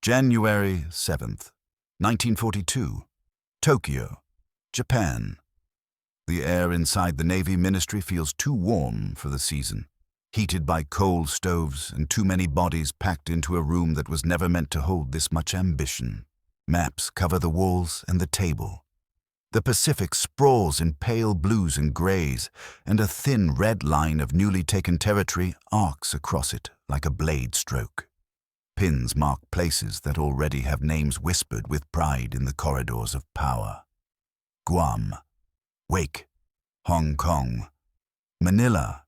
January 7th, 1942, Tokyo, Japan. The air inside the Navy Ministry feels too warm for the season, heated by coal stoves and too many bodies packed into a room that was never meant to hold this much ambition. Maps cover the walls and the table. The Pacific sprawls in pale blues and grays, and a thin red line of newly taken territory arcs across it like a blade stroke. Pins mark places that already have names whispered with pride in the corridors of power. Guam, Wake, Hong Kong, Manila.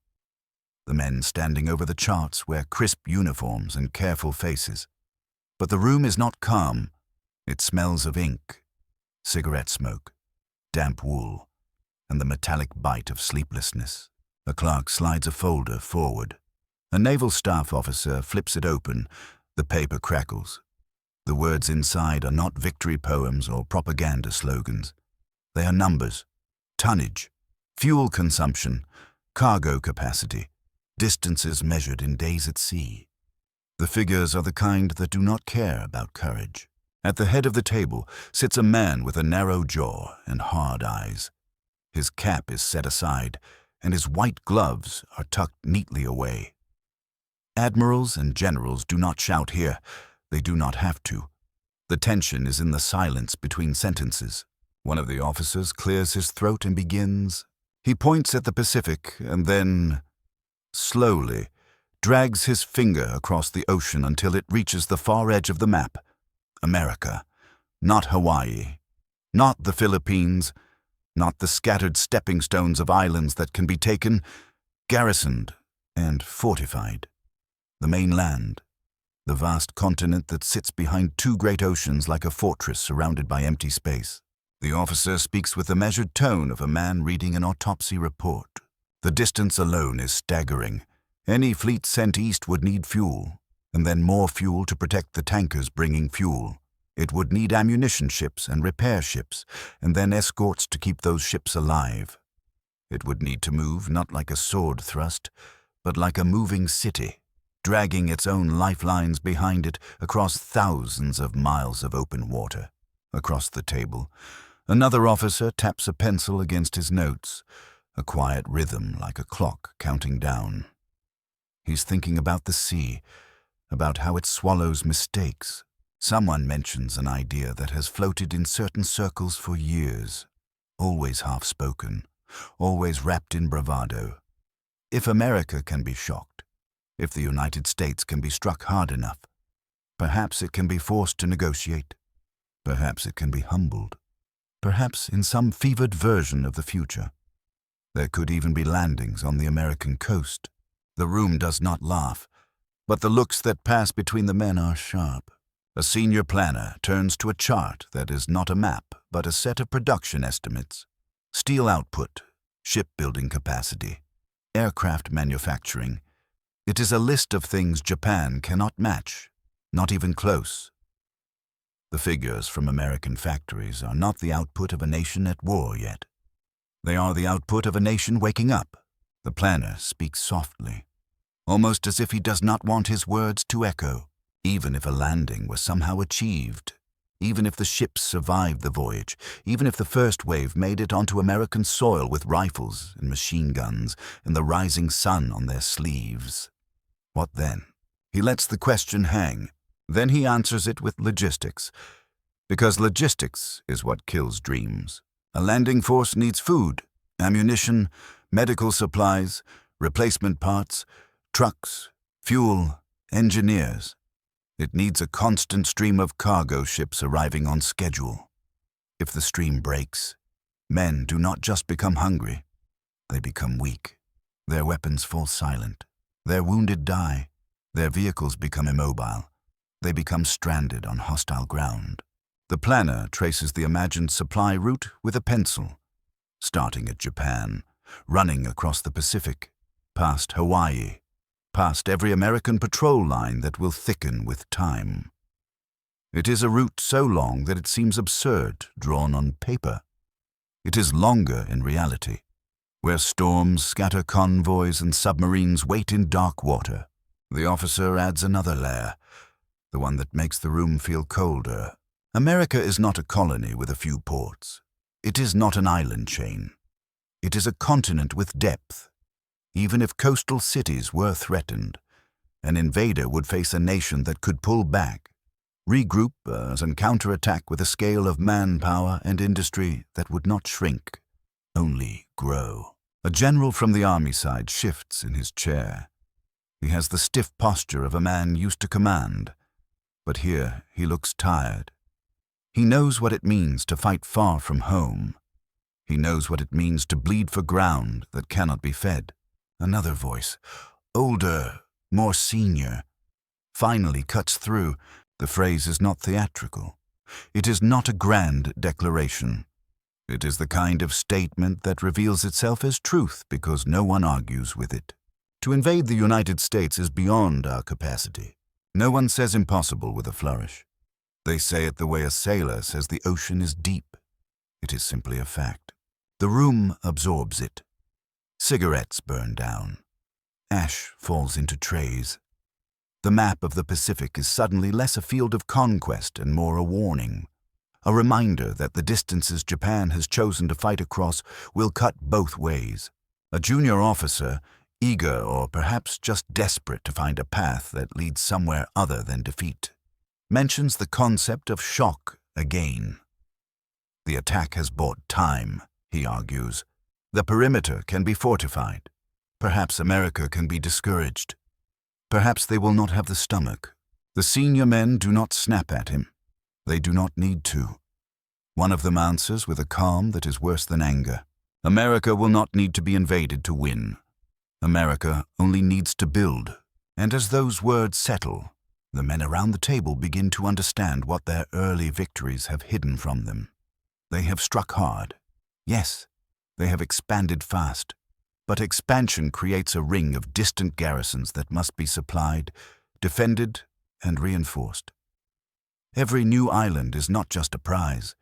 The men standing over the charts wear crisp uniforms and careful faces. But the room is not calm. It smells of ink, cigarette smoke, damp wool, and the metallic bite of sleeplessness. A clerk slides a folder forward. A naval staff officer flips it open. The paper crackles. The words inside are not victory poems or propaganda slogans. They are numbers, tonnage, fuel consumption, cargo capacity, distances measured in days at sea. The figures are the kind that do not care about courage. At the head of the table sits a man with a narrow jaw and hard eyes. His cap is set aside, and his white gloves are tucked neatly away. Admirals and generals do not shout here. They do not have to. The tension is in the silence between sentences. One of the officers clears his throat and begins. He points at the Pacific and then, slowly, drags his finger across the ocean until it reaches the far edge of the map. America, not Hawaii, not the Philippines, not the scattered stepping stones of islands that can be taken, garrisoned, and fortified. The mainland, the vast continent that sits behind two great oceans like a fortress surrounded by empty space. The officer speaks with the measured tone of a man reading an autopsy report. The distance alone is staggering. Any fleet sent east would need fuel, and then more fuel to protect the tankers bringing fuel. It would need ammunition ships and repair ships, and then escorts to keep those ships alive. It would need to move not like a sword thrust, but like a moving city, dragging its own lifelines behind it across thousands of miles of open water. Across the table, another officer taps a pencil against his notes, a quiet rhythm like a clock counting down. He's thinking about the sea, about how it swallows mistakes. Someone mentions an idea that has floated in certain circles for years, always half-spoken, always wrapped in bravado. If America can be shocked, if the United States can be struck hard enough, perhaps it can be forced to negotiate. Perhaps it can be humbled. Perhaps in some fevered version of the future. There could even be landings on the American coast. The room does not laugh, but the looks that pass between the men are sharp. A senior planner turns to a chart that is not a map, but a set of production estimates. Steel output, shipbuilding capacity, aircraft manufacturing. It is a list of things Japan cannot match, not even close. The figures from American factories are not the output of a nation at war yet. They are the output of a nation waking up. The planner speaks softly, almost as if he does not want his words to echo. Even if a landing was somehow achieved, even if the ships survived the voyage, even if the first wave made it onto American soil with rifles and machine guns and the rising sun on their sleeves, what then? He lets the question hang. Then he answers it with logistics, because logistics is what kills dreams. A landing force needs food, ammunition, medical supplies, replacement parts, trucks, fuel, engineers. It needs a constant stream of cargo ships arriving on schedule. If the stream breaks, men do not just become hungry, they become weak. Their weapons fall silent. Their wounded die. Their vehicles become immobile. They become stranded on hostile ground. The planner traces the imagined supply route with a pencil, starting at Japan, running across the Pacific, past Hawaii, past every American patrol line that will thicken with time. It is a route so long that it seems absurd, drawn on paper. It is longer in reality, where storms scatter convoys and submarines wait in dark water. The officer adds another layer. the one that makes the room feel colder. America is not a colony with a few ports. It is not an island chain. It is a continent with depth. Even if coastal cities were threatened, an invader would face a nation that could pull back, regroup and counterattack with a scale of manpower and industry that would not shrink, only grow. A general from the army side shifts in his chair. He has the stiff posture of a man used to command, but here he looks tired. He knows what it means to fight far from home. He knows what it means to bleed for ground that cannot be fed. Another voice, older, more senior, finally cuts through. The phrase is not theatrical. It is not a grand declaration. It is the kind of statement that reveals itself as truth because no one argues with it. To invade the United States is beyond our capacity. No one says impossible with a flourish. They say it the way a sailor says the ocean is deep. It is simply a fact. The room absorbs it. Cigarettes burn down. Ash falls into trays. The map of the Pacific is suddenly less a field of conquest and more a warning. A reminder that the distances Japan has chosen to fight across will cut both ways. A junior officer, eager or perhaps just desperate to find a path that leads somewhere other than defeat, mentions the concept of shock again. The attack has bought time, he argues. The perimeter can be fortified. Perhaps America can be discouraged. Perhaps they will not have the stomach. The senior men do not snap at him. They do not need to. One of them answers with a calm that is worse than anger. America will not need to be invaded to win. America only needs to build. And as those words settle, the men around the table begin to understand what their early victories have hidden from them. They have struck hard. Yes, they have expanded fast. But expansion creates a ring of distant garrisons that must be supplied, defended, and reinforced. Every new island is not just a prize.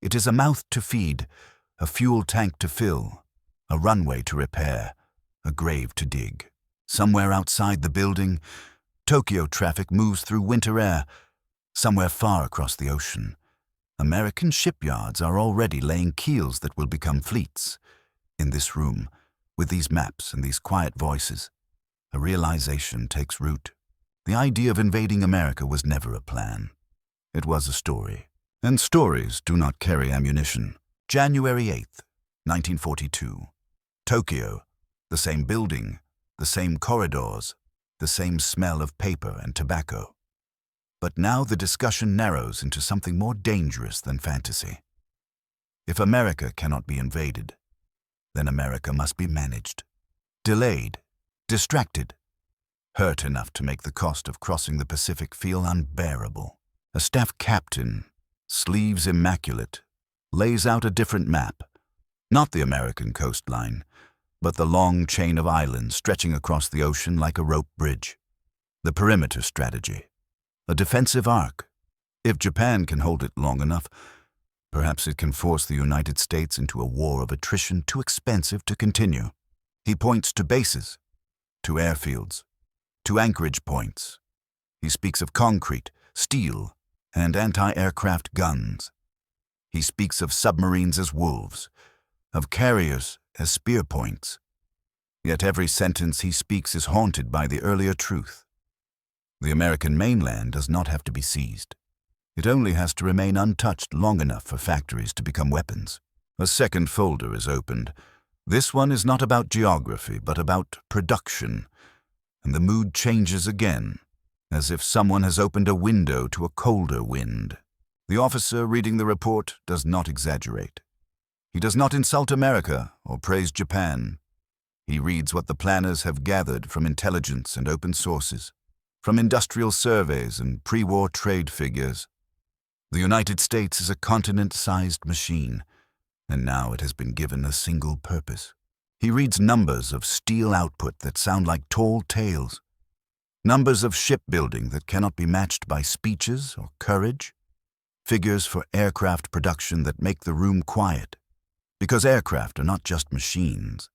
It is a mouth to feed, a fuel tank to fill, a runway to repair, a grave to dig. Somewhere outside the building, Tokyo traffic moves through winter air. Somewhere far across the ocean, American shipyards are already laying keels that will become fleets. In this room, with these maps and these quiet voices, a realization takes root. The idea of invading America was never a plan. It was a story. And stories do not carry ammunition. January 8th, 1942. Tokyo. The same building, the same corridors, the same smell of paper and tobacco. But now the discussion narrows into something more dangerous than fantasy. If America cannot be invaded, then America must be managed, delayed, distracted, hurt enough to make the cost of crossing the Pacific feel unbearable. A staff captain, sleeves immaculate, lays out a different map, not the American coastline, but the long chain of islands stretching across the ocean like a rope bridge. The perimeter strategy, a defensive arc. If Japan can hold it long enough, perhaps it can force the United States into a war of attrition too expensive to continue. He points to bases, to airfields, to anchorage points. He speaks of concrete, steel, and anti-aircraft guns. He speaks of submarines as wolves, of carriers as spear points. Yet every sentence he speaks is haunted by the earlier truth. The American mainland does not have to be seized. It only has to remain untouched long enough for factories to become weapons. A second folder is opened. This one is not about geography, but about production. And the mood changes again, as if someone has opened a window to a colder wind. The officer reading the report does not exaggerate. He does not insult America or praise Japan. He reads what the planners have gathered from intelligence and open sources, from industrial surveys and pre-war trade figures. The United States is a continent-sized machine, and now it has been given a single purpose. He reads numbers of steel output that sound like tall tales, numbers of shipbuilding that cannot be matched by speeches or courage, figures for aircraft production that make the room quiet, because aircraft are not just machines.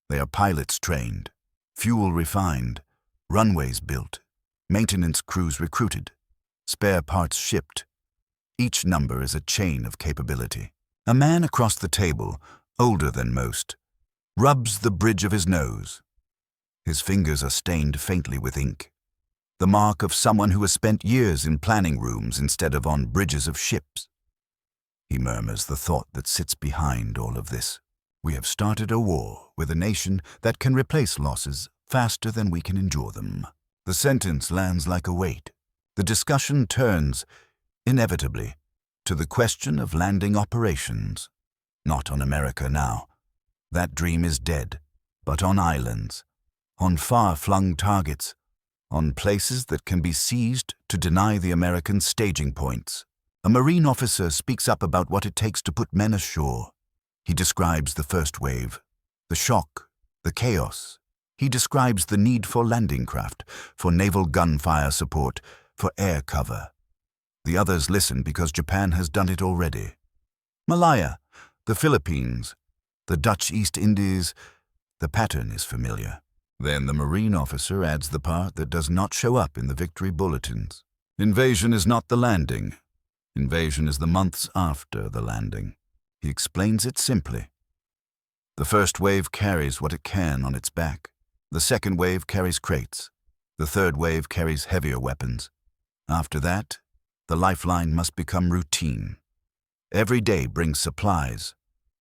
They are pilots trained, fuel refined, runways built, maintenance crews recruited, spare parts shipped. Each number is a chain of capability. A man across the table, older than most, rubs the bridge of his nose. His fingers are stained faintly with ink, the mark of someone who has spent years in planning rooms instead of on bridges of ships. He murmurs the thought that sits behind all of this. We have started a war with a nation that can replace losses faster than we can endure them. The sentence lands like a weight. The discussion turns, inevitably, to the question of landing operations. Not on America now. That dream is dead, but on islands, on far-flung targets, on places that can be seized to deny the Americans staging points. A Marine officer speaks up about what it takes to put men ashore. He describes the first wave, the shock, the chaos. He describes the need for landing craft, for naval gunfire support, for air cover. The others listen because Japan has done it already. Malaya, the Philippines, the Dutch East Indies, the pattern is familiar. Then the Marine officer adds the part that does not show up in the victory bulletins. Invasion is not the landing. Invasion is the months after the landing. He explains it simply. The first wave carries what it can on its back. The second wave carries crates. The third wave carries heavier weapons. After that, the lifeline must become routine. Every day brings supplies,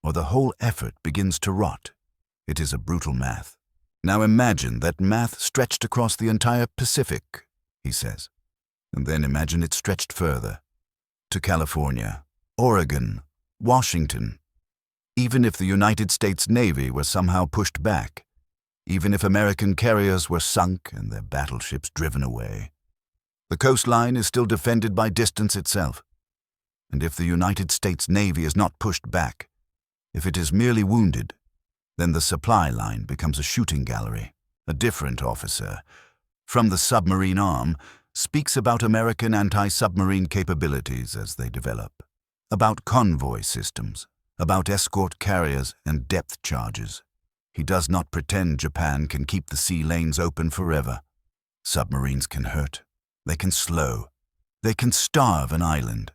or the whole effort begins to rot. It is a brutal math. Now imagine that math stretched across the entire Pacific, he says. And then imagine it stretched further, to California, Oregon, Washington. Even if the United States Navy were somehow pushed back, even if American carriers were sunk and their battleships driven away, the coastline is still defended by distance itself. And if the United States Navy is not pushed back, if it is merely wounded, then the supply line becomes a shooting gallery. A different officer, from the submarine arm, speaks about American anti-submarine capabilities as they develop, about convoy systems, about escort carriers and depth charges. He does not pretend Japan can keep the sea lanes open forever. Submarines can hurt, they can slow, they can starve an island,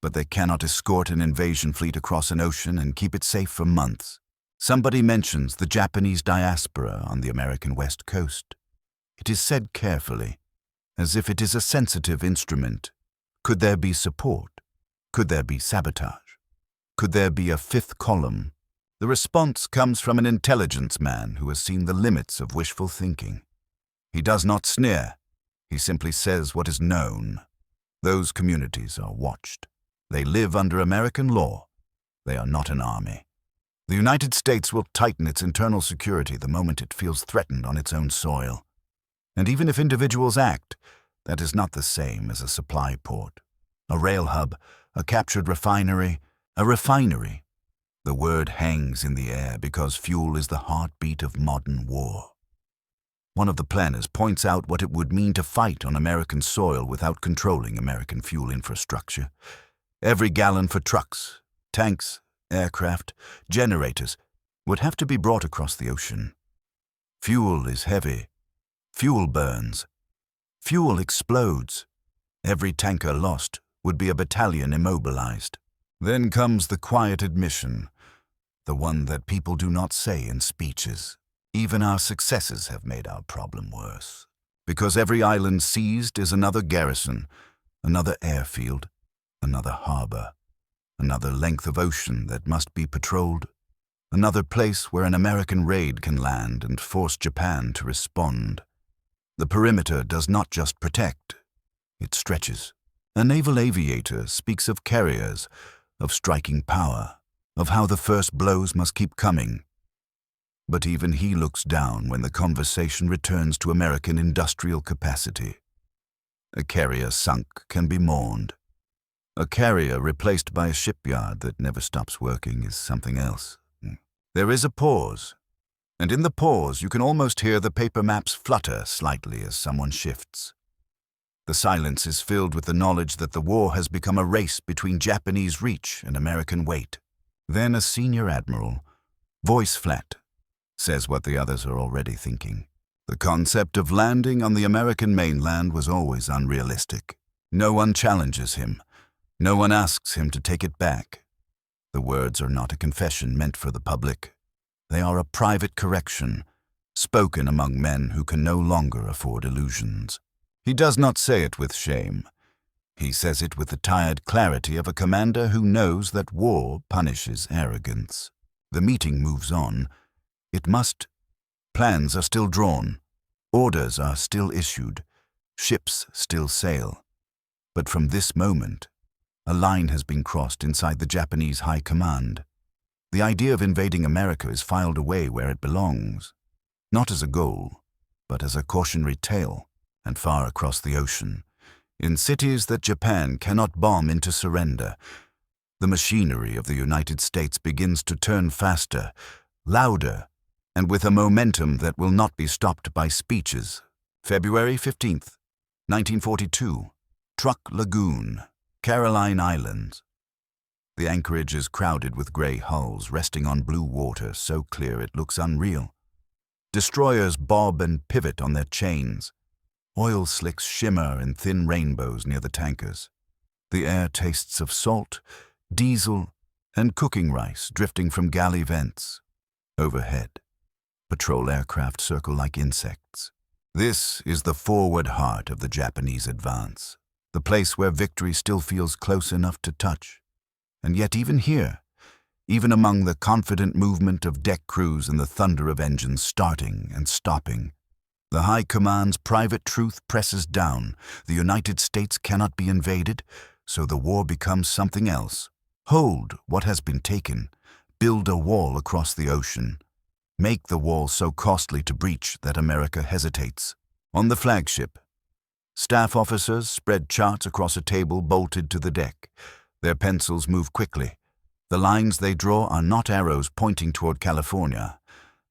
but they cannot escort an invasion fleet across an ocean and keep it safe for months. Somebody mentions the Japanese diaspora on the American West Coast. It is said carefully, as if it is a sensitive instrument. Could there be support? Could there be sabotage? Could there be a fifth column? The response comes from an intelligence man who has seen the limits of wishful thinking. He does not sneer. He simply says what is known. Those communities are watched. They live under American law. They are not an army. The United States will tighten its internal security the moment it feels threatened on its own soil. And even if individuals act, that is not the same as a supply port, a rail hub, a captured refinery, a refinery. The word hangs in the air because fuel is the heartbeat of modern war. One of the planners points out what it would mean to fight on American soil without controlling American fuel infrastructure. Every gallon for trucks, tanks, aircraft, generators would have to be brought across the ocean. Fuel is heavy. Fuel burns. Fuel explodes. Every tanker lost would be a battalion immobilized. Then comes the quiet admission, the one that people do not say in speeches. Even our successes have made our problem worse. Because every island seized is another garrison, another airfield, another harbor, another length of ocean that must be patrolled, another place where an American raid can land and force Japan to respond. The perimeter does not just protect, it stretches. A naval aviator speaks of carriers, of striking power, of how the first blows must keep coming. But even he looks down when the conversation returns to American industrial capacity. A carrier sunk can be mourned. A carrier replaced by a shipyard that never stops working is something else. There is a pause, and in the pause you can almost hear the paper maps flutter slightly as someone shifts. The silence is filled with the knowledge that the war has become a race between Japanese reach and American weight. Then a senior admiral, voice flat, says what the others are already thinking. The concept of landing on the American mainland was always unrealistic. No one challenges him. No one asks him to take it back. The words are not a confession meant for the public. They are a private correction, spoken among men who can no longer afford illusions. He does not say it with shame. He says it with the tired clarity of a commander who knows that war punishes arrogance. The meeting moves on. It must. Plans are still drawn. Orders are still issued. Ships still sail. But from this moment, a line has been crossed inside the Japanese High Command. The idea of invading America is filed away where it belongs, not as a goal, but as a cautionary tale, and far across the ocean, in cities that Japan cannot bomb into surrender. The machinery of the United States begins to turn faster, louder, and with a momentum that will not be stopped by speeches. February 15th, 1942, Truk Lagoon, Caroline Islands. The anchorage is crowded with gray hulls resting on blue water so clear it looks unreal. Destroyers bob and pivot on their chains. Oil slicks shimmer in thin rainbows near the tankers. The air tastes of salt, diesel, and cooking rice drifting from galley vents. Overhead, patrol aircraft circle like insects. This is the forward heart of the Japanese advance, the place where victory still feels close enough to touch. And yet even here, even among the confident movement of deck crews and the thunder of engines starting and stopping, the High Command's private truth presses down. The United States cannot be invaded, so the war becomes something else. Hold what has been taken. Build a wall across the ocean. Make the wall so costly to breach that America hesitates. On the flagship, staff officers spread charts across a table bolted to the deck. Their pencils move quickly. The lines they draw are not arrows pointing toward California.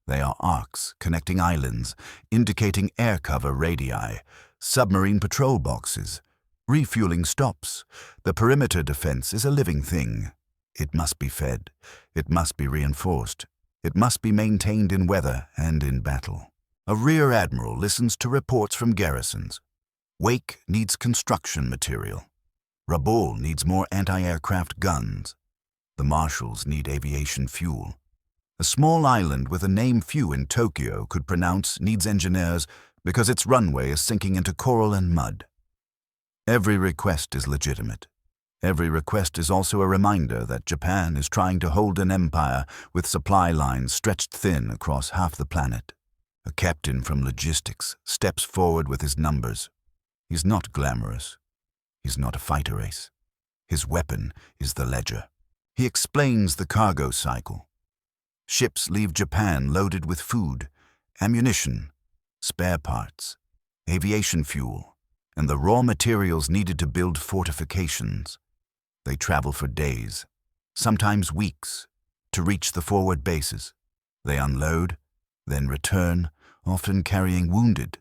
They are arcs connecting islands, indicating air cover radii, submarine patrol boxes, refueling stops. The perimeter defense is a living thing. It must be fed. It must be reinforced. It must be maintained in weather and in battle. A rear admiral listens to reports from garrisons. Wake needs construction material. Rabaul needs more anti-aircraft guns. The marshals need aviation fuel. A small island with a name few in Tokyo could pronounce needs engineers because its runway is sinking into coral and mud. Every request is legitimate. Every request is also a reminder that Japan is trying to hold an empire with supply lines stretched thin across half the planet. A captain from logistics steps forward with his numbers. He's not glamorous. He's not a fighter ace. His weapon is the ledger. He explains the cargo cycle. Ships leave Japan loaded with food, ammunition, spare parts, aviation fuel, and the raw materials needed to build fortifications. They travel for days, sometimes weeks, to reach the forward bases. They unload, then return, often carrying wounded,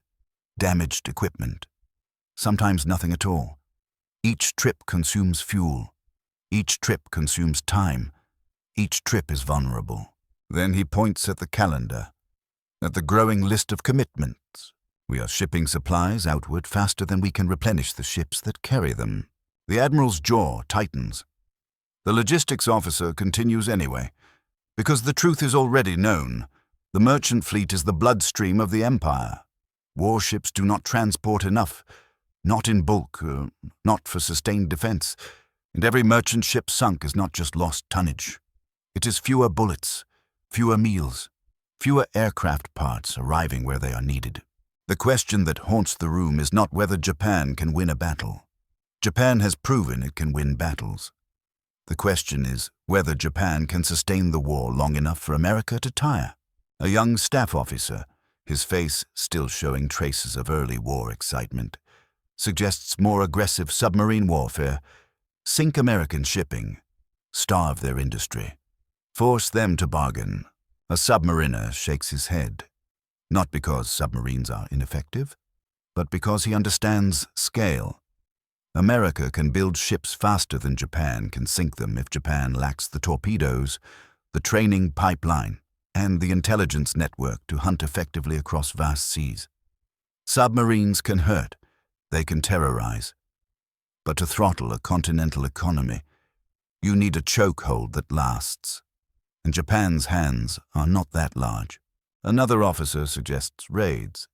damaged equipment. Sometimes nothing at all. Each trip consumes fuel. Each trip consumes time. Each trip is vulnerable. Then he points at the calendar, at the growing list of commitments. We are shipping supplies outward faster than we can replenish the ships that carry them. The admiral's jaw tightens. The logistics officer continues anyway, because the truth is already known. The merchant fleet is the bloodstream of the empire. Warships do not transport enough, not in bulk, not for sustained defense. And every merchant ship sunk is not just lost tonnage. It is fewer bullets, fewer meals, fewer aircraft parts arriving where they are needed. The question that haunts the room is not whether Japan can win a battle. Japan has proven it can win battles. The question is whether Japan can sustain the war long enough for America to tire. A young staff officer, his face still showing traces of early war excitement, suggests more aggressive submarine warfare. Sink American shipping, starve their industry, force them to bargain. A submariner shakes his head, not because submarines are ineffective, but because he understands scale. America can build ships faster than Japan can sink them if Japan lacks the torpedoes, the training pipeline, and the intelligence network to hunt effectively across vast seas. Submarines can hurt, they can terrorize. But to throttle a continental economy, you need a chokehold that lasts. And Japan's hands are not that large. Another officer suggests raids.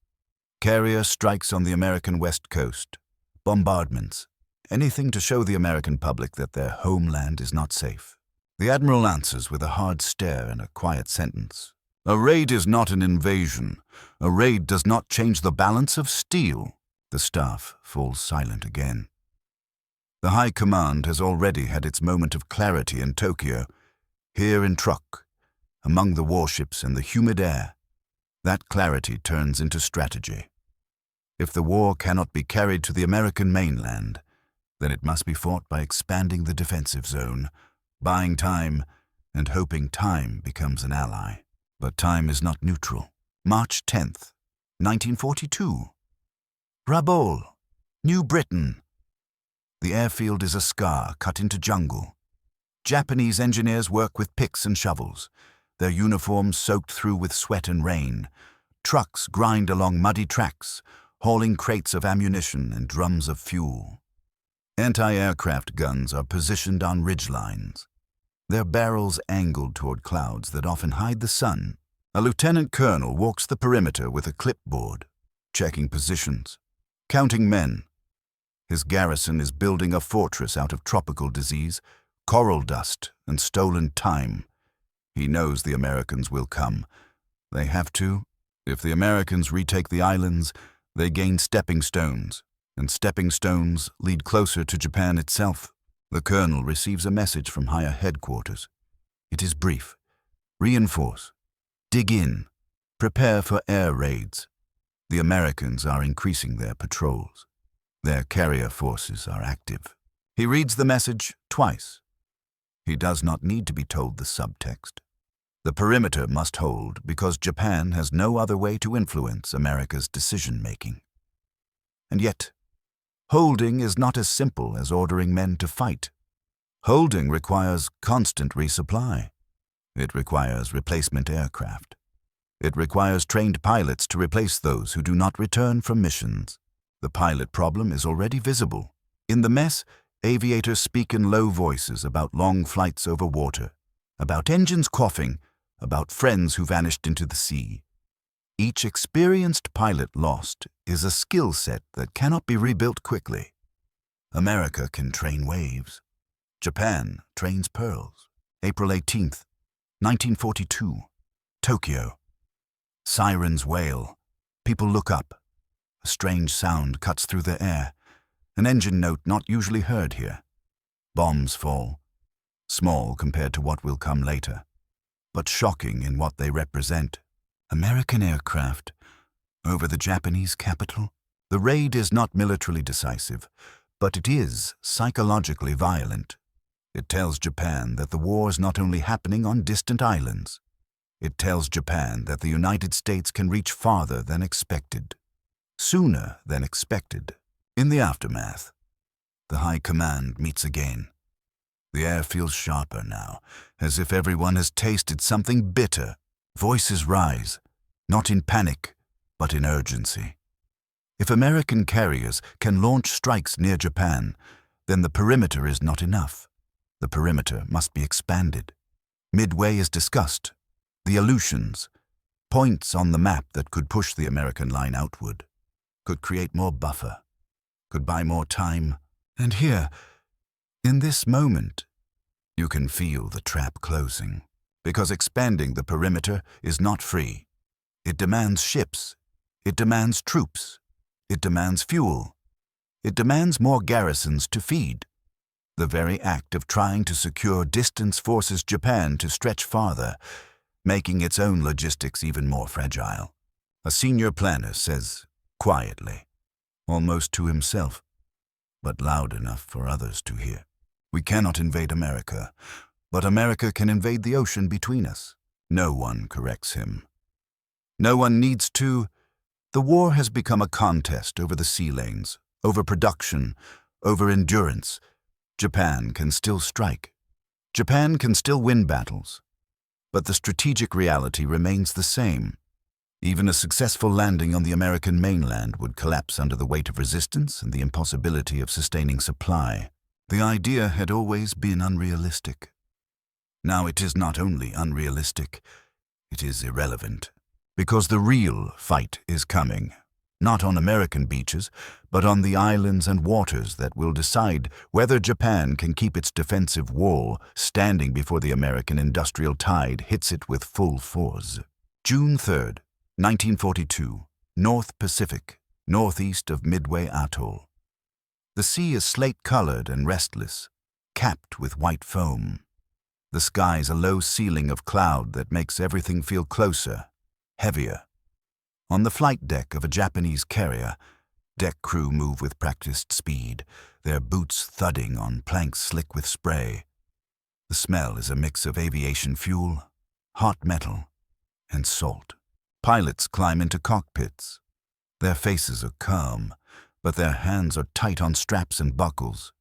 Carrier strikes on the American West Coast. Bombardments. Anything to show the American public that their homeland is not safe. The Admiral answers with a hard stare and a quiet sentence. A raid is not an invasion. A raid does not change the balance of steel. The staff falls silent again. The High Command has already had its moment of clarity in Tokyo. Here in Truk, among the warships and the humid air, that clarity turns into strategy. If the war cannot be carried to the American mainland, then it must be fought by expanding the defensive zone, buying time, and hoping time becomes an ally. But time is not neutral. March 10th, 1942. Rabaul, New Britain. The airfield is a scar cut into jungle. Japanese engineers work with picks and shovels, their uniforms soaked through with sweat and rain. Trucks grind along muddy tracks, hauling crates of ammunition and drums of fuel. Anti-aircraft guns are positioned on ridgelines, their barrels angled toward clouds that often hide the sun. A lieutenant colonel walks the perimeter with a clipboard, checking positions, counting men. His garrison is building a fortress out of tropical disease, coral dust, and stolen time. He knows the Americans will come. They have to. If the Americans retake the islands, they gain stepping stones, and stepping stones lead closer to Japan itself. The colonel receives a message from higher headquarters. It is brief. Reinforce. Dig in. Prepare for air raids. The Americans are increasing their patrols. Their carrier forces are active. He reads the message twice. He does not need to be told the subtext. The perimeter must hold because Japan has no other way to influence America's decision-making. And yet, holding is not as simple as ordering men to fight. Holding requires constant resupply. It requires replacement aircraft. It requires trained pilots to replace those who do not return from missions. The pilot problem is already visible. In the mess, aviators speak in low voices about long flights over water, about engines coughing, about friends who vanished into the sea. Each experienced pilot lost is a skill set that cannot be rebuilt quickly. America can train waves. Japan trains pearls. April 18th, 1942. Tokyo. Sirens wail. People look up. A strange sound cuts through the air, an engine note not usually heard here. Bombs fall, small compared to what will come later, but shocking in what they represent. American aircraft over the Japanese capital. The raid is not militarily decisive, but it is psychologically violent. It tells Japan that the war is not only happening on distant islands. It tells Japan that the United States can reach farther than expected, sooner than expected. In the aftermath, the High Command meets again. The air feels sharper now, as if everyone has tasted something bitter. Voices rise, not in panic, but in urgency. If American carriers can launch strikes near Japan, then the perimeter is not enough. The perimeter must be expanded. Midway is discussed. The Aleutians, points on the map that could push the American line outward, could create more buffer, could buy more time. And here, in this moment, you can feel the trap closing, because expanding the perimeter is not free. It demands ships, it demands troops, it demands fuel, it demands more garrisons to feed. The very act of trying to secure distance forces Japan to stretch farther, making its own logistics even more fragile. A senior planner says, quietly, almost to himself, but loud enough for others to hear, "We cannot invade America, but America can invade the ocean between us." No one corrects him. No one needs to. The war has become a contest over the sea lanes, over production, over endurance. Japan can still strike. Japan can still win battles. But the strategic reality remains the same. Even a successful landing on the American mainland would collapse under the weight of resistance and the impossibility of sustaining supply. The idea had always been unrealistic. Now it is not only unrealistic, it is irrelevant. Because the real fight is coming. Not on American beaches, but on the islands and waters that will decide whether Japan can keep its defensive wall standing before the American industrial tide hits it with full force. June 3rd, 1942, North Pacific, northeast of Midway Atoll. The sea is slate-colored and restless, capped with white foam. The sky's a low ceiling of cloud that makes everything feel closer, heavier. On the flight deck of a Japanese carrier, deck crew move with practiced speed, their boots thudding on planks slick with spray. The smell is a mix of aviation fuel, hot metal, and salt. Pilots climb into cockpits. Their faces are calm, but their hands are tight on straps and buckles.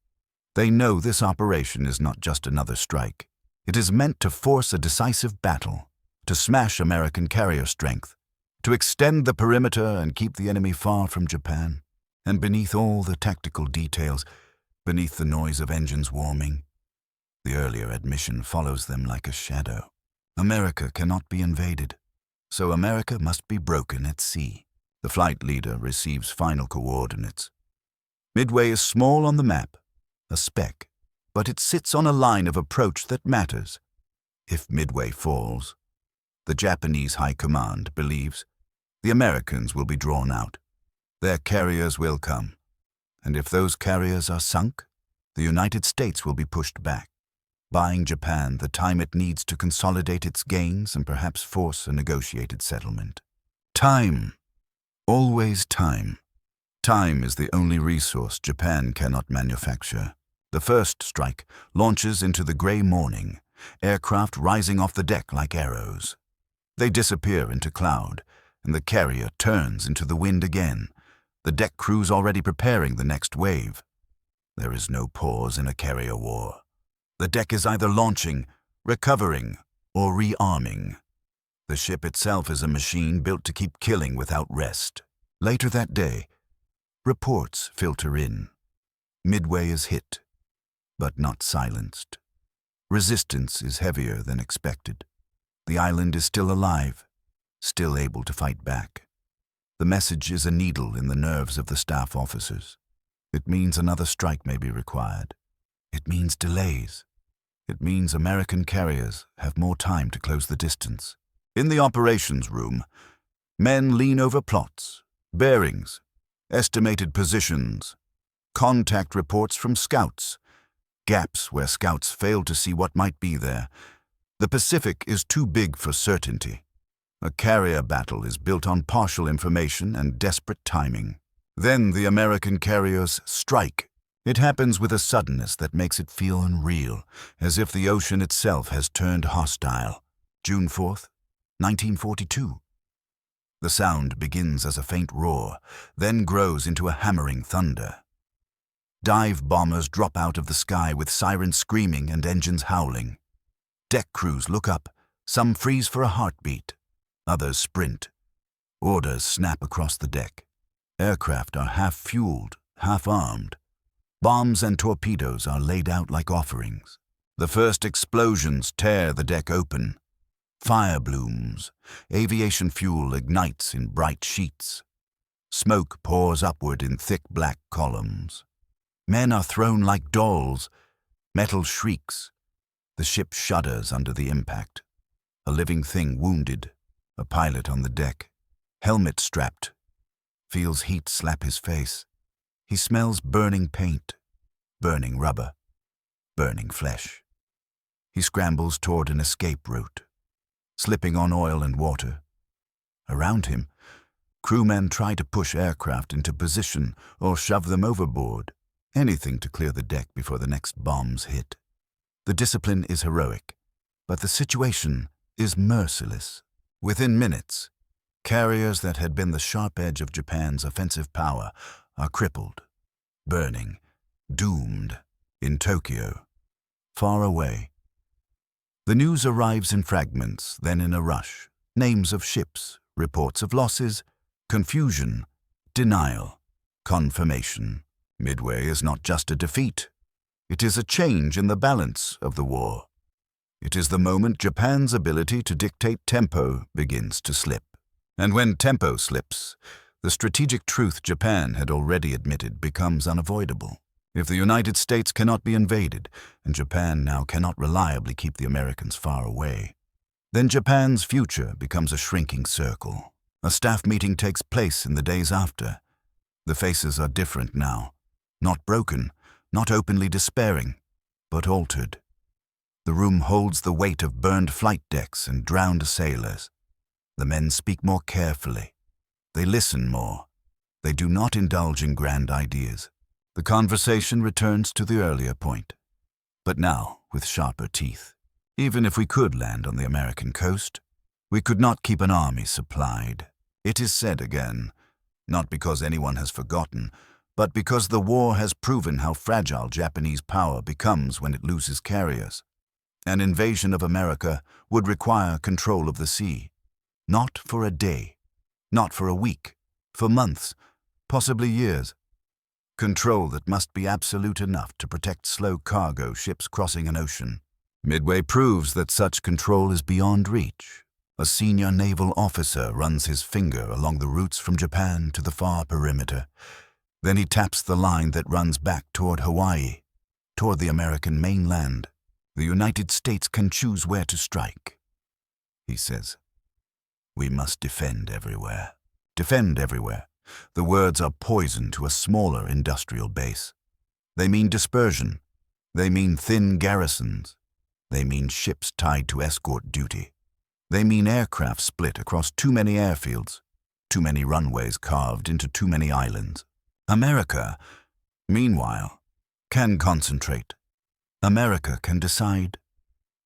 They know this operation is not just another strike. It is meant to force a decisive battle, to smash American carrier strength, to extend the perimeter and keep the enemy far from Japan. And beneath all the tactical details, beneath the noise of engines warming, the earlier admission follows them like a shadow. America cannot be invaded, so America must be broken at sea. The flight leader receives final coordinates. Midway is small on the map, a speck, but it sits on a line of approach that matters. If Midway falls, the Japanese High Command believes the Americans will be drawn out. Their carriers will come, and if those carriers are sunk, the United States will be pushed back, buying Japan the time it needs to consolidate its gains and perhaps force a negotiated settlement. Time. Always time. Time is the only resource Japan cannot manufacture. The first strike launches into the gray morning, aircraft rising off the deck like arrows. They disappear into cloud, and the carrier turns into the wind again, the deck crews already preparing the next wave. There is no pause in a carrier war. The deck is either launching, recovering, or rearming. The ship itself is a machine built to keep killing without rest. Later that day, reports filter in. Midway is hit, but not silenced. Resistance is heavier than expected. The island is still alive, still able to fight back. The message is a needle in the nerves of the staff officers. It means another strike may be required. It means delays. It means American carriers have more time to close the distance. In the operations room, men lean over plots, bearings, estimated positions, contact reports from scouts, gaps where scouts failed to see what might be there. The Pacific is too big for certainty. A carrier battle is built on partial information and desperate timing. Then the American carriers strike. It happens with a suddenness that makes it feel unreal, as if the ocean itself has turned hostile. June 4th, 1942. The sound begins as a faint roar, then grows into a hammering thunder. Dive bombers drop out of the sky with sirens screaming and engines howling. Deck crews look up, some freeze for a heartbeat, others sprint. Orders snap across the deck. Aircraft are half-fueled, half-armed. Bombs and torpedoes are laid out like offerings. The first explosions tear the deck open. Fire blooms. Aviation fuel ignites in bright sheets. Smoke pours upward in thick black columns. Men are thrown like dolls. Metal shrieks. The ship shudders under the impact. A living thing wounded. A pilot on the deck. Helmet strapped. Feels heat slap his face. He smells burning paint, burning rubber, burning flesh. He scrambles toward an escape route, slipping on oil and water. Around him, crewmen try to push aircraft into position or shove them overboard, anything to clear the deck before the next bombs hit. The discipline is heroic, but the situation is merciless. Within minutes, carriers that had been the sharp edge of Japan's offensive power are crippled, burning, doomed, in Tokyo, far away. The news arrives in fragments, then in a rush. Names of ships, reports of losses, confusion, denial, confirmation. Midway is not just a defeat. It is a change in the balance of the war. It is the moment Japan's ability to dictate tempo begins to slip. And when tempo slips, the strategic truth Japan had already admitted becomes unavoidable. If the United States cannot be invaded, and Japan now cannot reliably keep the Americans far away, then Japan's future becomes a shrinking circle. A staff meeting takes place in the days after. The faces are different now. Not broken, not openly despairing, but altered. The room holds the weight of burned flight decks and drowned sailors. The men speak more carefully. They listen more. They do not indulge in grand ideas. The conversation returns to the earlier point, but now with sharper teeth. Even if we could land on the American coast, we could not keep an army supplied. It is said again, not because anyone has forgotten, but because the war has proven how fragile Japanese power becomes when it loses carriers. An invasion of America would require control of the sea, not for a day, not for a week, for months, possibly years. Control that must be absolute enough to protect slow cargo ships crossing an ocean. Midway proves that such control is beyond reach. A senior naval officer runs his finger along the routes from Japan to the far perimeter. Then he taps the line that runs back toward Hawaii, toward the American mainland. The United States can choose where to strike, he says. We must defend everywhere. Defend everywhere. The words are poison to a smaller industrial base. They mean dispersion. They mean thin garrisons. They mean ships tied to escort duty. They mean aircraft split across too many airfields, too many runways carved into too many islands. America, meanwhile, can concentrate. America can decide.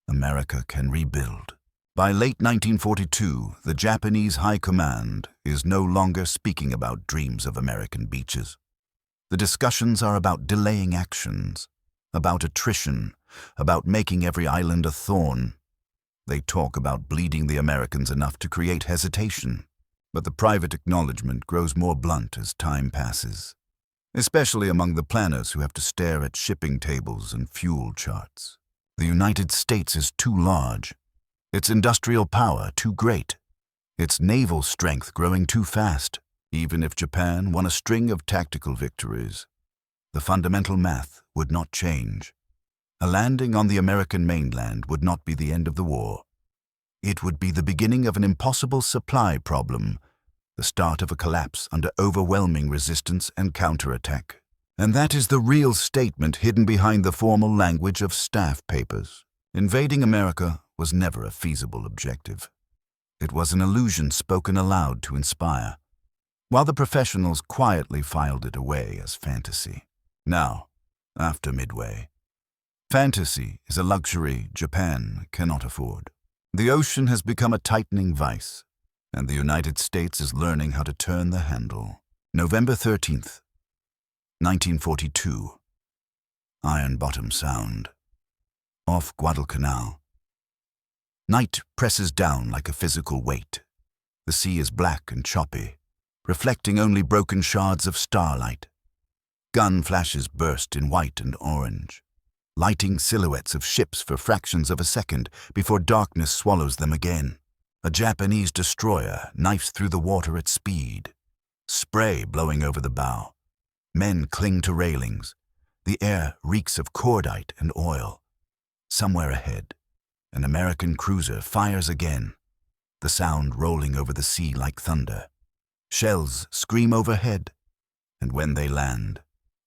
America can rebuild. By late 1942, the Japanese High Command is no longer speaking about dreams of American beaches. The discussions are about delaying actions, about attrition, about making every island a thorn. They talk about bleeding the Americans enough to create hesitation, but the private acknowledgement grows more blunt as time passes, especially among the planners who have to stare at shipping tables and fuel charts. The United States is too large, its industrial power too great, its naval strength growing too fast. Even if Japan won a string of tactical victories, the fundamental math would not change. A landing on the American mainland would not be the end of the war. It would be the beginning of an impossible supply problem, the start of a collapse under overwhelming resistance and counterattack. And that is the real statement hidden behind the formal language of staff papers. Invading America was never a feasible objective. It was an illusion spoken aloud to inspire, while the professionals quietly filed it away as fantasy. Now, after Midway, fantasy is a luxury Japan cannot afford. The ocean has become a tightening vice, and the United States is learning how to turn the handle. November 13th, 1942. Iron Bottom Sound. Off Guadalcanal. Night presses down like a physical weight. The sea is black and choppy, reflecting only broken shards of starlight. Gun flashes burst in white and orange, lighting silhouettes of ships for fractions of a second before darkness swallows them again. A Japanese destroyer knifes through the water at speed, spray blowing over the bow. Men cling to railings. The air reeks of cordite and oil. Somewhere ahead, an American cruiser fires again, the sound rolling over the sea like thunder. Shells scream overhead, and when they land,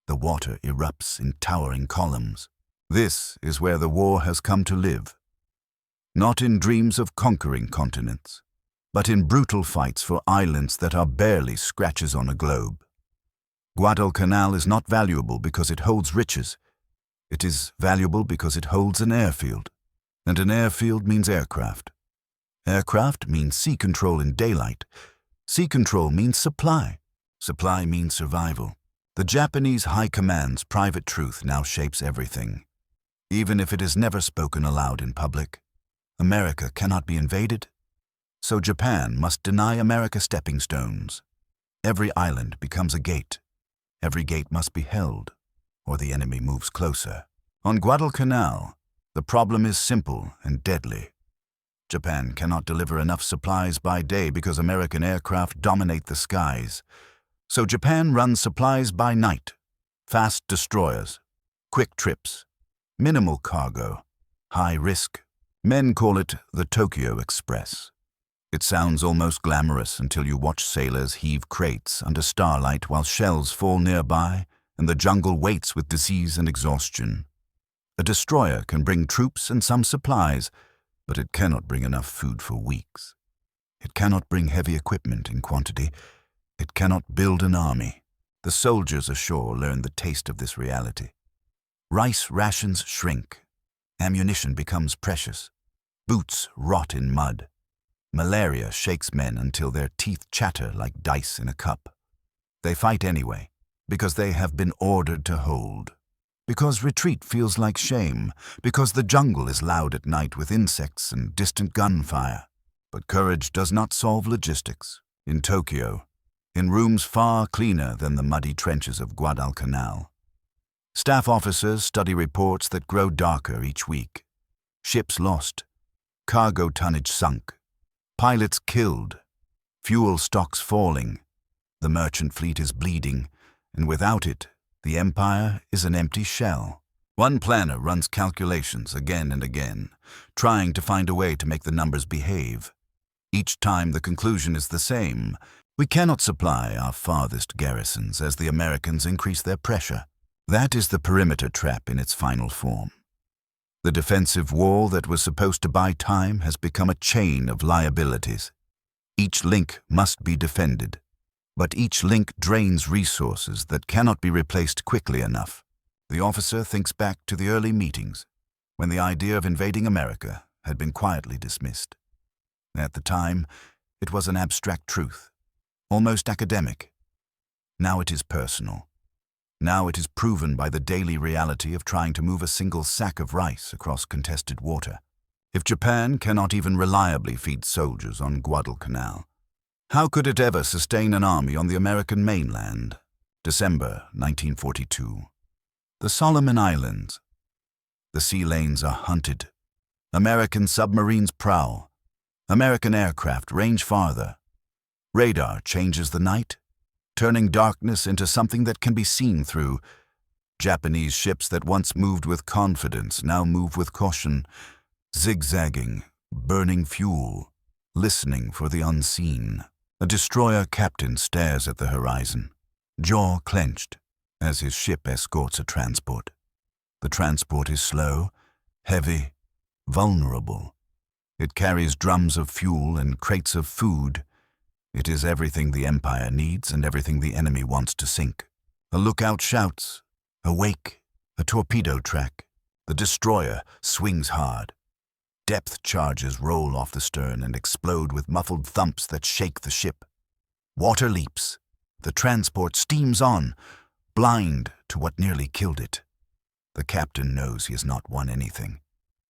the water erupts in towering columns. This is where the war has come to live. Not in dreams of conquering continents, but in brutal fights for islands that are barely scratches on a globe. Guadalcanal is not valuable because it holds riches. It is valuable because it holds an airfield, and an airfield means aircraft. Aircraft means sea control in daylight. Sea control means supply. Supply means survival. The Japanese High Command's private truth now shapes everything. Even if it is never spoken aloud in public, America cannot be invaded, So Japan must deny America stepping stones. Every island becomes a gate. Every gate must be held, or the enemy moves closer. On Guadalcanal, the problem is simple and deadly. Japan cannot deliver enough supplies by day because American aircraft dominate the skies. So Japan runs supplies by night. Fast destroyers, quick trips, minimal cargo, high risk. Men call it the Tokyo Express. It sounds almost glamorous until you watch sailors heave crates under starlight while shells fall nearby and the jungle waits with disease and exhaustion. A destroyer can bring troops and some supplies, but it cannot bring enough food for weeks. It cannot bring heavy equipment in quantity. It cannot build an army. The soldiers ashore learn the taste of this reality. Rice rations shrink. Ammunition becomes precious. Boots rot in mud. Malaria shakes men until their teeth chatter like dice in a cup. They fight anyway, because they have been ordered to hold. Because retreat feels like shame. Because the jungle is loud at night with insects and distant gunfire. But courage does not solve logistics. In Tokyo, in rooms far cleaner than the muddy trenches of Guadalcanal, staff officers study reports that grow darker each week. Ships lost, cargo tonnage sunk, pilots killed, fuel stocks falling. The merchant fleet is bleeding, and without it, the empire is an empty shell. One planner runs calculations again and again, trying to find a way to make the numbers behave. Each time the conclusion is the same. We cannot supply our farthest garrisons as the Americans increase their pressure. That is the perimeter trap in its final form. The defensive wall that was supposed to buy time has become a chain of liabilities. Each link must be defended, but each link drains resources that cannot be replaced quickly enough. The officer thinks back to the early meetings, when the idea of invading America had been quietly dismissed. At the time, it was an abstract truth, almost academic. Now it is personal. Now it is proven by the daily reality of trying to move a single sack of rice across contested water. If Japan cannot even reliably feed soldiers on Guadalcanal, how could it ever sustain an army on the American mainland? December 1942. The Solomon Islands. The sea lanes are hunted. American submarines prowl. American aircraft range farther. Radar changes the night, turning darkness into something that can be seen through. Japanese ships that once moved with confidence now move with caution, zigzagging, burning fuel, listening for the unseen. A destroyer captain stares at the horizon, jaw clenched, as his ship escorts a transport. The transport is slow, heavy, vulnerable. It carries drums of fuel and crates of food. It is everything the Empire needs and everything the enemy wants to sink. A lookout shouts, "Awake!" A torpedo track. The destroyer swings hard. Depth charges roll off the stern and explode with muffled thumps that shake the ship. Water leaps. The transport steams on, blind to what nearly killed it. The captain knows he has not won anything.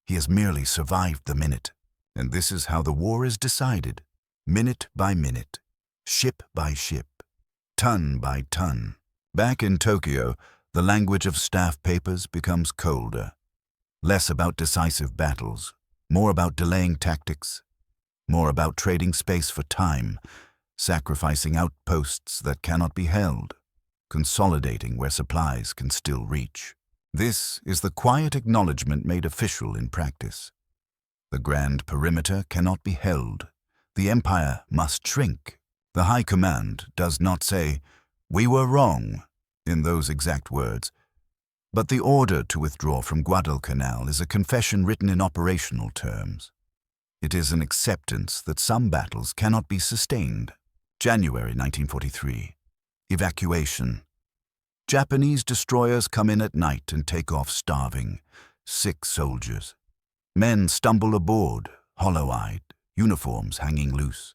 He has merely survived the minute. And this is how the war is decided. Minute by minute, ship by ship, ton by ton. Back in Tokyo, the language of staff papers becomes colder. Less about decisive battles, more about delaying tactics, more about trading space for time, sacrificing outposts that cannot be held, consolidating where supplies can still reach. This is the quiet acknowledgement made official in practice. The grand perimeter cannot be held. The empire must shrink. The High Command does not say, "We were wrong," in those exact words. But the order to withdraw from Guadalcanal is a confession written in operational terms. It is an acceptance that some battles cannot be sustained. January 1943. Evacuation. Japanese destroyers come in at night and take off starving, sick soldiers. Men stumble aboard, hollow-eyed, uniforms hanging loose.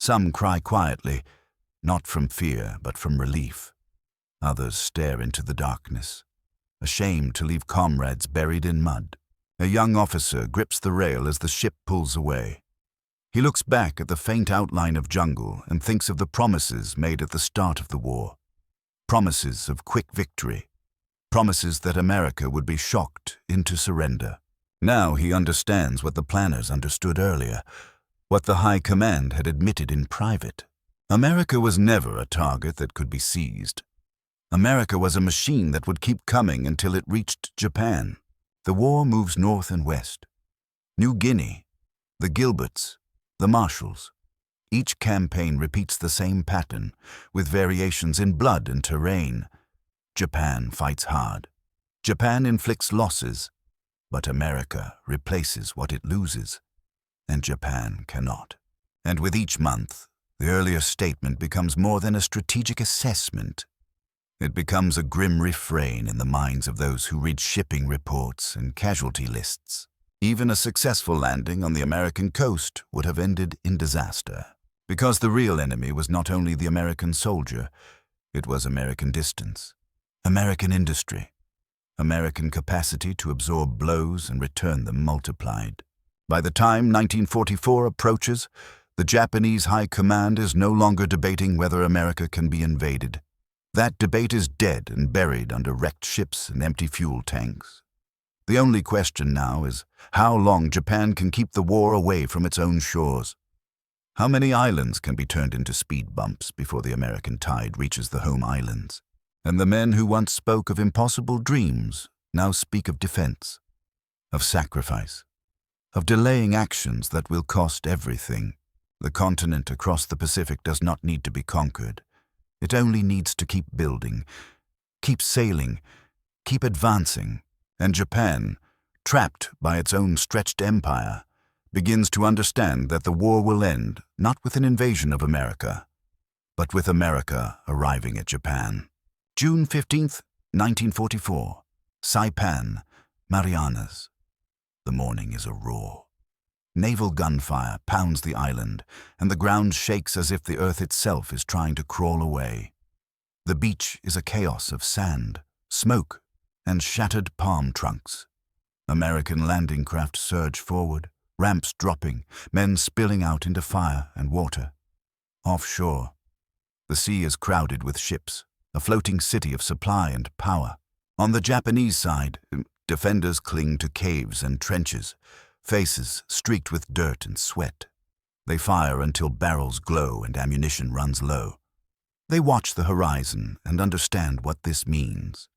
Some cry quietly, not from fear but from relief. Others stare into the darkness, ashamed to leave comrades buried in mud. A young officer grips the rail as the ship pulls away. He looks back at the faint outline of jungle and thinks of the promises made at the start of the war. Promises of quick victory. Promises that America would be shocked into surrender. Now he understands what the planners understood earlier, what the High Command had admitted in private. America was never a target that could be seized. America was a machine that would keep coming until it reached Japan. The war moves north and west. New Guinea, the Gilberts, the Marshalls. Each campaign repeats the same pattern, with variations in blood and terrain. Japan fights hard. Japan inflicts losses, but America replaces what it loses, and Japan cannot. And with each month, the earlier statement becomes more than a strategic assessment. It becomes a grim refrain in the minds of those who read shipping reports and casualty lists. Even a successful landing on the American coast would have ended in disaster, because the real enemy was not only the American soldier, it was American distance, American industry, American capacity to absorb blows and return them multiplied. By the time 1944 approaches, the Japanese High Command is no longer debating whether America can be invaded. That debate is dead and buried under wrecked ships and empty fuel tanks. The only question now is how long Japan can keep the war away from its own shores. How many islands can be turned into speed bumps before the American tide reaches the home islands? And the men who once spoke of impossible dreams now speak of defense, of sacrifice, of delaying actions that will cost everything. The continent across the Pacific does not need to be conquered. It only needs to keep building, keep sailing, keep advancing. And Japan, trapped by its own stretched empire, begins to understand that the war will end not with an invasion of America, but with America arriving at Japan. June 15th, 1944, Saipan, Marianas. The morning is a roar. Naval gunfire pounds the island, and the ground shakes as if the earth itself is trying to crawl away. The beach is a chaos of sand, smoke, and shattered palm trunks. American landing craft surge forward, ramps dropping, men spilling out into fire and water. Offshore, the sea is crowded with ships, a floating city of supply and power. On the Japanese side, defenders cling to caves and trenches, faces streaked with dirt and sweat. They fire until barrels glow and ammunition runs low. They watch the horizon and understand what this means.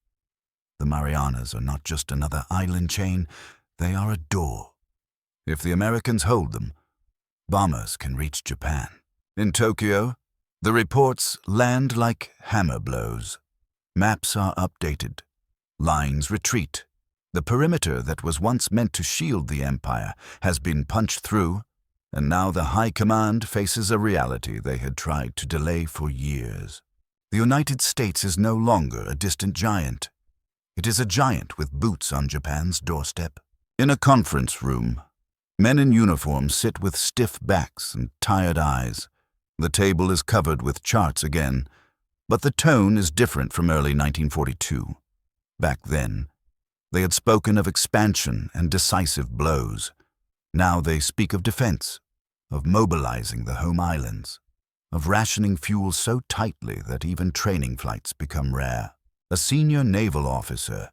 The Marianas are not just another island chain, they are a door. If the Americans hold them, bombers can reach Japan. In Tokyo, the reports land like hammer blows. Maps are updated. Lines retreat. The perimeter that was once meant to shield the empire has been punched through, and now the High Command faces a reality they had tried to delay for years. The United States is no longer a distant giant. It is a giant with boots on Japan's doorstep. In a conference room, men in uniform sit with stiff backs and tired eyes. The table is covered with charts again, but the tone is different from early 1942. Back then, they had spoken of expansion and decisive blows. Now they speak of defense, of mobilizing the home islands, of rationing fuel so tightly that even training flights become rare. A senior naval officer,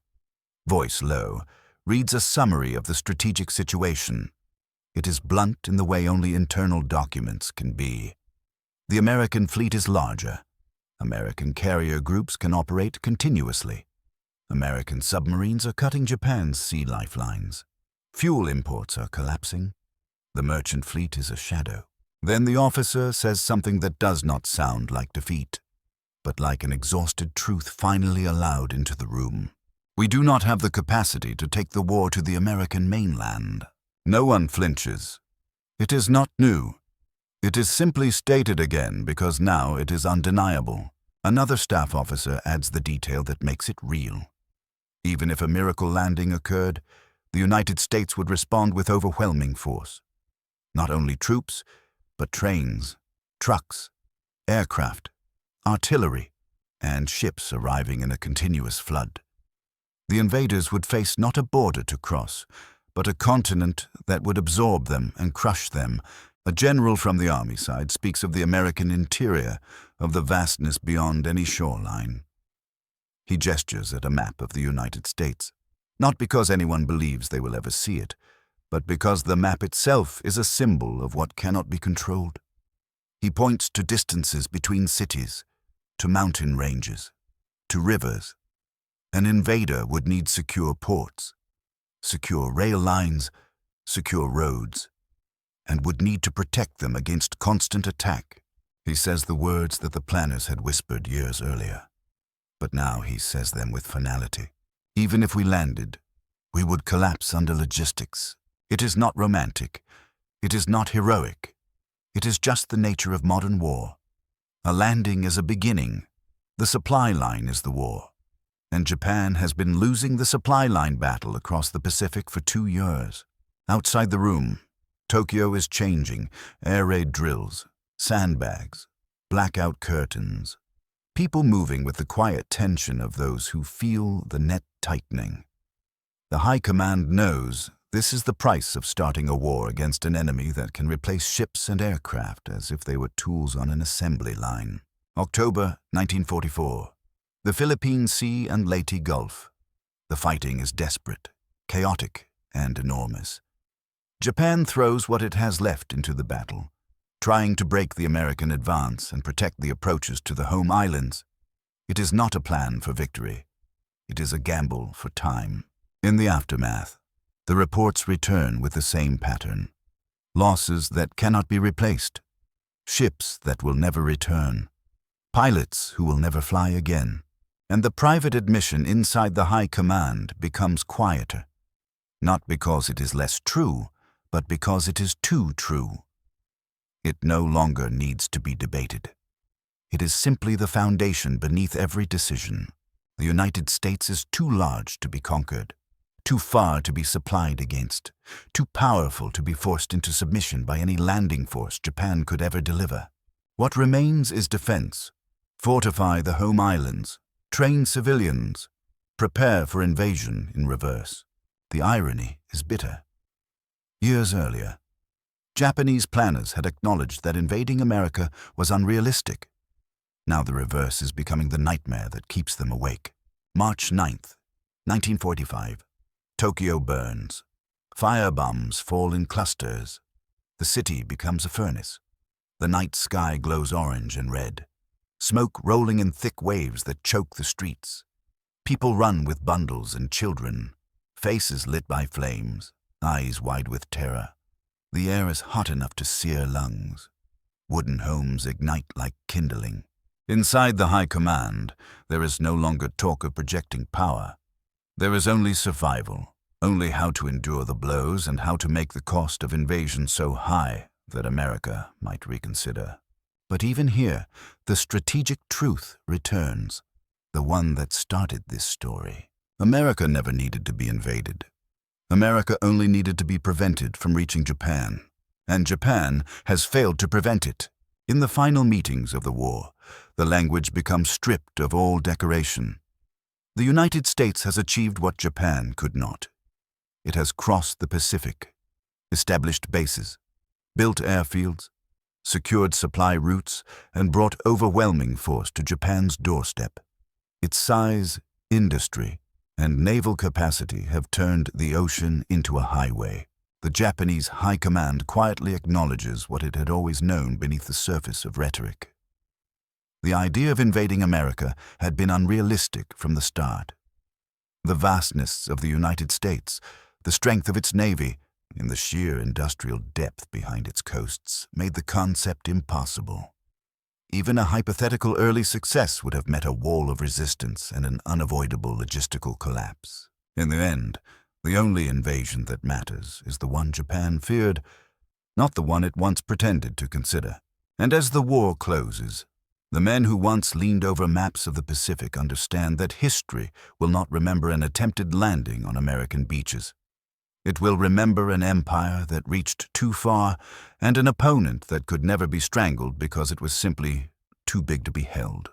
voice low, reads a summary of the strategic situation. It is blunt in the way only internal documents can be. The American fleet is larger. American carrier groups can operate continuously. American submarines are cutting Japan's sea lifelines. Fuel imports are collapsing. The merchant fleet is a shadow. Then the officer says something that does not sound like defeat, but like an exhausted truth finally allowed into the room. We do not have the capacity to take the war to the American mainland. No one flinches. It is not new. It is simply stated again because now it is undeniable. Another staff officer adds the detail that makes it real. Even if a miracle landing occurred, the United States would respond with overwhelming force. Not only troops, but trains, trucks, aircraft, artillery, and ships arriving in a continuous flood. The invaders would face not a border to cross, but a continent that would absorb them and crush them, A general from the army side speaks of the American interior, of the vastness beyond any shoreline. He gestures at a map of the United States, not because anyone believes they will ever see it, but because the map itself is a symbol of what cannot be controlled. He points to distances between cities, to mountain ranges, to rivers. An invader would need secure ports, secure rail lines, secure roads, and would need to protect them against constant attack. He says the words that the planners had whispered years earlier, but now he says them with finality. Even if we landed, we would collapse under logistics. It is not romantic. It is not heroic. It is just the nature of modern war. A landing is a beginning. The supply line is the war. And Japan has been losing the supply line battle across the Pacific for 2 years. Outside the room, Tokyo is changing. Air raid drills, sandbags, blackout curtains. People moving with the quiet tension of those who feel the net tightening. The High Command knows this is the price of starting a war against an enemy that can replace ships and aircraft as if they were tools on an assembly line. October 1944. The Philippine Sea and Leyte Gulf. The fighting is desperate, chaotic, and enormous. Japan throws what it has left into the battle, trying to break the American advance and protect the approaches to the home islands. It is not a plan for victory. It is a gamble for time. In the aftermath, the reports return with the same pattern. Losses that cannot be replaced. Ships that will never return. Pilots who will never fly again. And the private admission inside the High Command becomes quieter. Not because it is less true, but because it is too true. It no longer needs to be debated. It is simply the foundation beneath every decision. The United States is too large to be conquered, too far to be supplied against, too powerful to be forced into submission by any landing force Japan could ever deliver. What remains is defense. Fortify the home islands. Train civilians. Prepare for invasion in reverse. The irony is bitter. Years earlier, Japanese planners had acknowledged that invading America was unrealistic. Now the reverse is becoming the nightmare that keeps them awake. March 9th, 1945. Tokyo burns. Firebombs fall in clusters. The city becomes a furnace. The night sky glows orange and red. Smoke rolling in thick waves that choke the streets. People run with bundles and children, faces lit by flames, eyes wide with terror. The air is hot enough to sear lungs. Wooden homes ignite like kindling. Inside the High Command, there is no longer talk of projecting power. There is only survival, only how to endure the blows and how to make the cost of invasion so high that America might reconsider. But even here, the strategic truth returns, the one that started this story. America never needed to be invaded. America only needed to be prevented from reaching Japan, and Japan has failed to prevent it. In the final meetings of the war, the language becomes stripped of all decoration. The United States has achieved what Japan could not. It has crossed the Pacific, established bases, built airfields, secured supply routes, and brought overwhelming force to Japan's doorstep. Its size, industry, and naval capacity have turned the ocean into a highway. The Japanese High Command quietly acknowledges what it had always known beneath the surface of rhetoric. The idea of invading America had been unrealistic from the start. The vastness of the United States, the strength of its navy, and the sheer industrial depth behind its coasts made the concept impossible. Even a hypothetical early success would have met a wall of resistance and an unavoidable logistical collapse. In the end, the only invasion that matters is the one Japan feared, not the one it once pretended to consider. And as the war closes, the men who once leaned over maps of the Pacific understand that history will not remember an attempted landing on American beaches. It will remember an empire that reached too far and an opponent that could never be strangled because it was simply too big to be held.